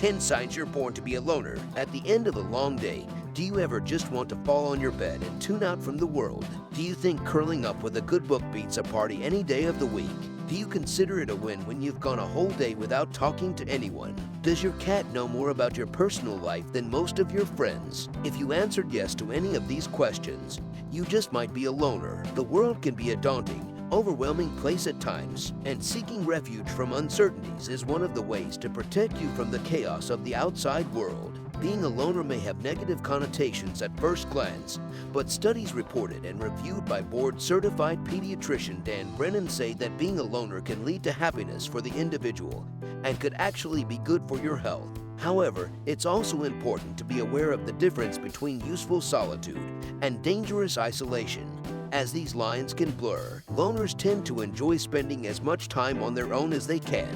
10 signs you're born to be a loner. At the end of a long day, do you ever just want to fall on your bed and tune out from the world? Do you think curling up with a good book beats a party any day of the week? Do you consider it a win when you've gone a whole day without talking to anyone? Does your cat know more about your personal life than most of your friends? If you answered yes to any of these questions, you just might be a loner. The world can be a daunting, overwhelming place at times, and seeking refuge from uncertainties is one of the ways to protect you from the chaos of the outside world. Being a loner may have negative connotations at first glance, but studies reported and reviewed by board-certified pediatrician Dan Brennan say that being a loner can lead to happiness for the individual and could actually be good for your health. However, it's also important to be aware of the difference between useful solitude and dangerous isolation, as these lines can blur. Loners tend to enjoy spending as much time on their own as they can,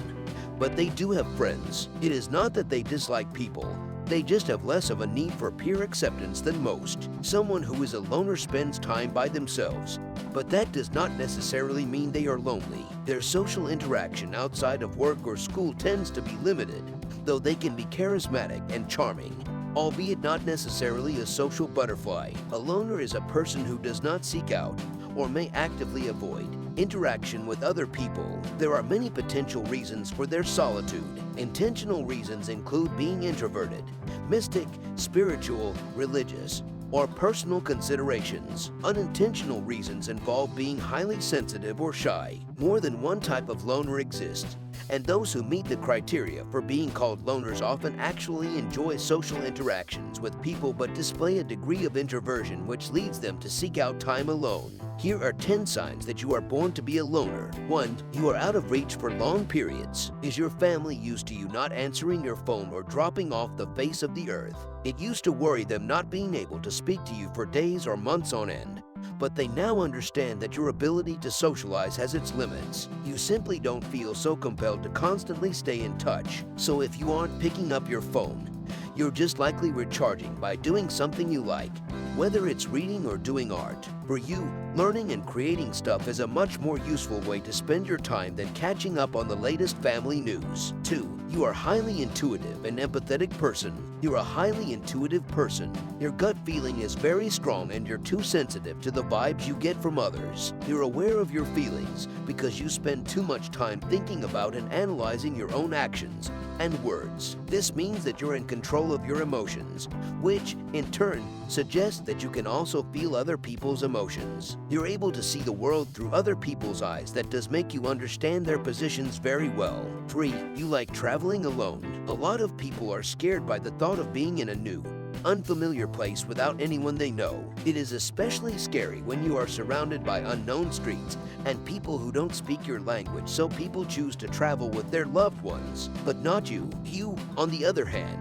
but they do have friends. It is not that they dislike people. They just have less of a need for peer acceptance than most. Someone who is a loner spends time by themselves, but that does not necessarily mean they are lonely. Their social interaction outside of work or school tends to be limited, though they can be charismatic and charming, albeit not necessarily a social butterfly. A loner is a person who does not seek out, or may actively avoid, interaction with other people. There are many potential reasons for their solitude. Intentional reasons include being introverted, mystic, spiritual, religious, or personal considerations. Unintentional reasons involve being highly sensitive or shy. More than one type of loner exists, and those who meet the criteria for being called loners often actually enjoy social interactions with people but display a degree of introversion which leads them to seek out time alone. Here are 10 signs that you are born to be a loner. 1. You are out of reach for long periods. Is your family used to you not answering your phone or dropping off the face of the earth? It used to worry them not being able to speak to you for days or months on end, but they now understand that your ability to socialize has its limits. You simply don't feel so compelled to constantly stay in touch. So if you aren't picking up your phone, you're just likely recharging by doing something you like, whether it's reading or doing art. For you, learning and creating stuff is a much more useful way to spend your time than catching up on the latest family news. 2. You are highly intuitive and empathetic person. You're a highly intuitive person. Your gut feeling is very strong and you're too sensitive to the vibes you get from others. You're aware of your feelings because you spend too much time thinking about and analyzing your own actions and words. This means that you're in control of your emotions, which, in turn, suggests that you can also feel other people's emotions. You're able to see the world through other people's eyes. That does make you understand their positions very well. 3. You like traveling alone. A lot of people are scared by the thought of being in a new, unfamiliar place without anyone they know. It is especially scary when you are surrounded by unknown streets and people who don't speak your language, so people choose to travel with their loved ones. But not you. You, on the other hand,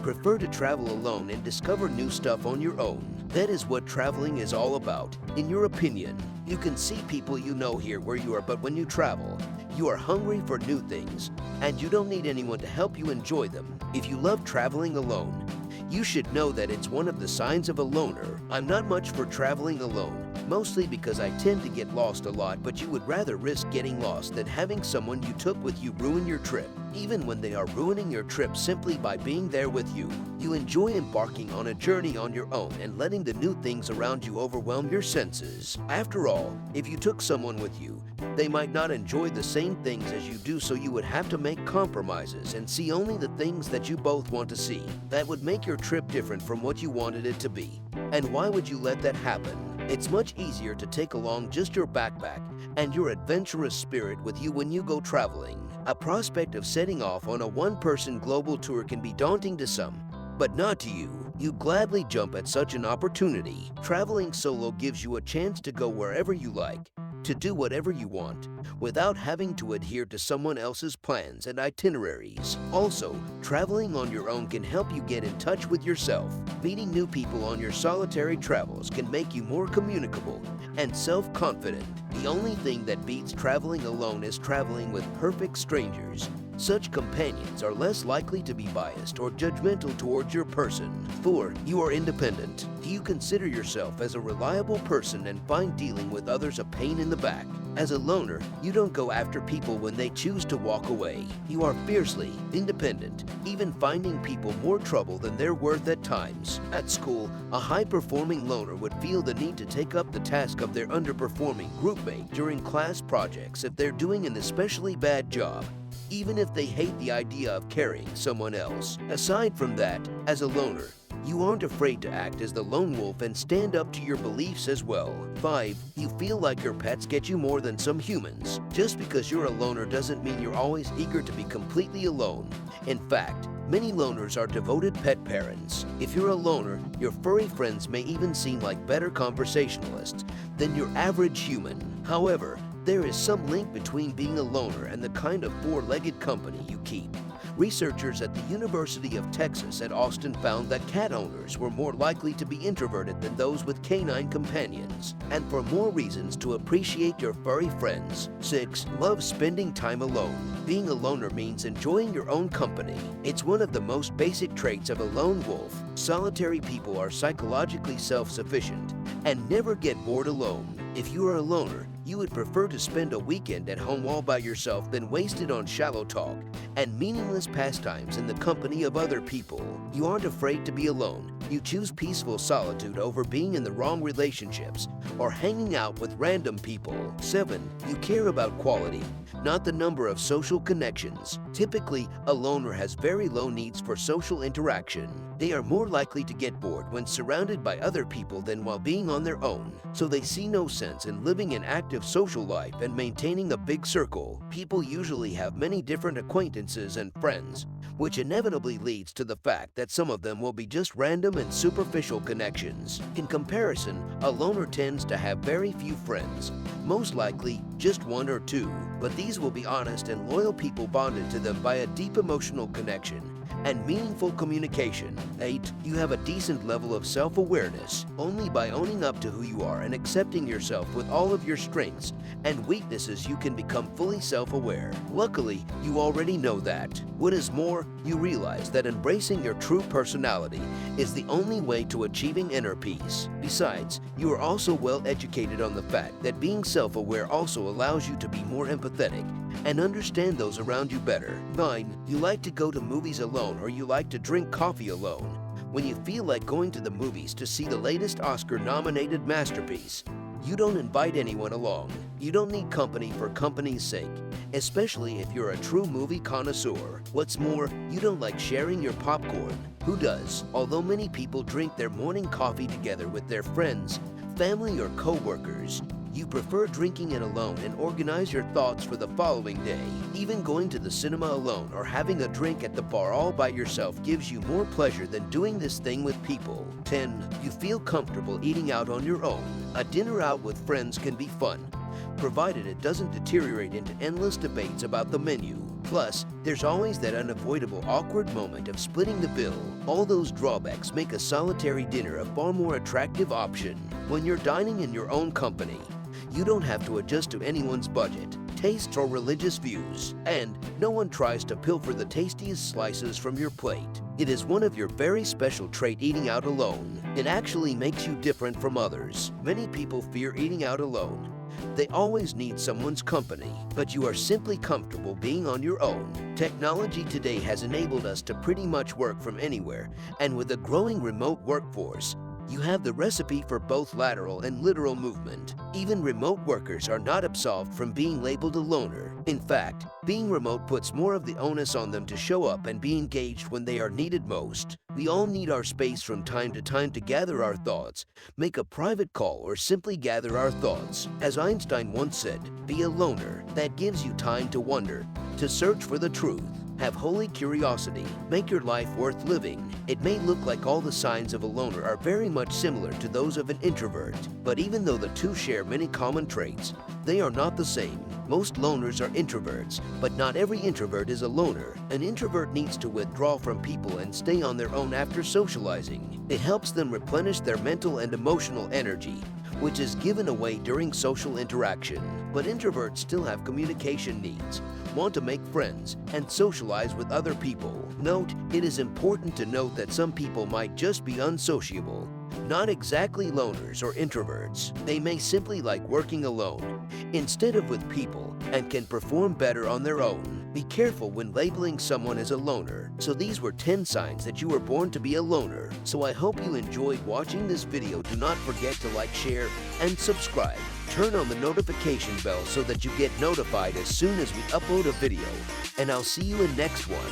prefer to travel alone and discover new stuff on your own. That is what traveling is all about, in your opinion. You can see people you know here where you are, but when you travel, you are hungry for new things, and you don't need anyone to help you enjoy them. If you love traveling alone, you should know that it's one of the signs of a loner. I'm not much for traveling alone, mostly because I tend to get lost a lot, but you would rather risk getting lost than having someone you took with you ruin your trip. Even when they are ruining your trip simply by being there with you, you enjoy embarking on a journey on your own and letting the new things around you overwhelm your senses. After all, if you took someone with you, they might not enjoy the same things as you do, so you would have to make compromises and see only the things that you both want to see. That would make your trip different from what you wanted it to be. And why would you let that happen? It's much easier to take along just your backpack and your adventurous spirit with you when you go traveling. A prospect of setting off on a one-person global tour can be daunting to some, but not to you. You gladly jump at such an opportunity. Traveling solo gives you a chance to go wherever you like, to do whatever you want, without having to adhere to someone else's plans and itineraries. Also, traveling on your own can help you get in touch with yourself. Meeting new people on your solitary travels can make you more communicable and self-confident. The only thing that beats traveling alone is traveling with perfect strangers. Such companions are less likely to be biased or judgmental towards your person. 4. You are independent. Do you consider yourself as a reliable person and find dealing with others a pain in the back? As a loner, you don't go after people when they choose to walk away. You are fiercely independent, even finding people more trouble than they're worth at times. At school, a high-performing loner would feel the need to take up the task of their underperforming groupmate during class projects if they're doing an especially bad job, even if they hate the idea of carrying someone else. Aside from that, as a loner, you aren't afraid to act as the lone wolf and stand up to your beliefs as well. 5. You feel like your pets get you more than some humans. Just because you're a loner doesn't mean you're always eager to be completely alone. In fact, many loners are devoted pet parents. If you're a loner, your furry friends may even seem like better conversationalists than your average human. However, there is some link between being a loner and the kind of four-legged company you keep. Researchers at the University of Texas at Austin found that cat owners were more likely to be introverted than those with canine companions, and for more reasons to appreciate your furry friends. 6. Love spending time alone. Being a loner means enjoying your own company. It's one of the most basic traits of a lone wolf. Solitary people are psychologically self-sufficient and never get bored alone. If you are a loner, you would prefer to spend a weekend at home all by yourself than waste it on shallow talk and meaningless pastimes in the company of other people. You aren't afraid to be alone. You choose peaceful solitude over being in the wrong relationships or hanging out with random people. 7. You care about quality, not the number of social connections. Typically, a loner has very low needs for social interaction. They are more likely to get bored when surrounded by other people than while being on their own, so they see no sense in living an active social life and maintaining a big circle. People usually have many different acquaintances and friends, which inevitably leads to the fact that some of them will be just random and superficial connections. In comparison, a loner tends to have very few friends, most likely just one or two, but these will be honest and loyal people bonded to them by a deep emotional connection and meaningful communication. 8. You have a decent level of self-awareness. Only by owning up to who you are and accepting yourself with all of your strengths and weaknesses you can become fully self-aware. Luckily, you already know that. What is more, you realize that embracing your true personality is the only way to achieving inner peace. Besides, you are also well educated on the fact that being self-aware also allows you to be more empathetic and understand those around you better. 9. You like to go to movies alone, or you like to drink coffee alone. When you feel like going to the movies to see the latest Oscar-nominated masterpiece, you don't invite anyone along. You don't need company for company's sake, especially if you're a true movie connoisseur. What's more, you don't like sharing your popcorn. Who does? Although many people drink their morning coffee together with their friends, family, or co-workers, you prefer drinking it alone and organize your thoughts for the following day. Even going to the cinema alone or having a drink at the bar all by yourself gives you more pleasure than doing this thing with people. 10. You feel comfortable eating out on your own. A dinner out with friends can be fun, provided it doesn't deteriorate into endless debates about the menu. Plus, there's always that unavoidable awkward moment of splitting the bill. All those drawbacks make a solitary dinner a far more attractive option. When you're dining in your own company, you don't have to adjust to anyone's budget, tastes, or religious views, and no one tries to pilfer the tastiest slices from your plate. It is one of your very special traits eating out alone. It actually makes you different from others. Many people fear eating out alone. They always need someone's company, but you are simply comfortable being on your own. Technology today has enabled us to pretty much work from anywhere, and with a growing remote workforce, you have the recipe for both lateral and literal movement. Even remote workers are not absolved from being labeled a loner. In fact, being remote puts more of the onus on them to show up and be engaged when they are needed most. We all need our space from time to time to gather our thoughts, make a private call, or simply gather our thoughts. As Einstein once said, be a loner. That gives you time to wonder, to search for the truth. Have holy curiosity. Make your life worth living. It may look like all the signs of a loner are very much similar to those of an introvert, but even though the two share many common traits, they are not the same. Most loners are introverts, but not every introvert is a loner. An introvert needs to withdraw from people and stay on their own after socializing. It helps them replenish their mental and emotional energy, which is given away during social interaction. But introverts still have communication needs, want to make friends, and socialize with other people. Note, it is important to note that some people might just be unsociable, not exactly loners or introverts. They may simply like working alone instead of with people and can perform better on their own. Be careful when labeling someone as a loner. So these were 10 signs that you were born to be a loner. So I hope you enjoyed watching this video. Do not forget to like, share, and subscribe. Turn on the notification bell so that you get notified as soon as we upload a video. And I'll see you in next one.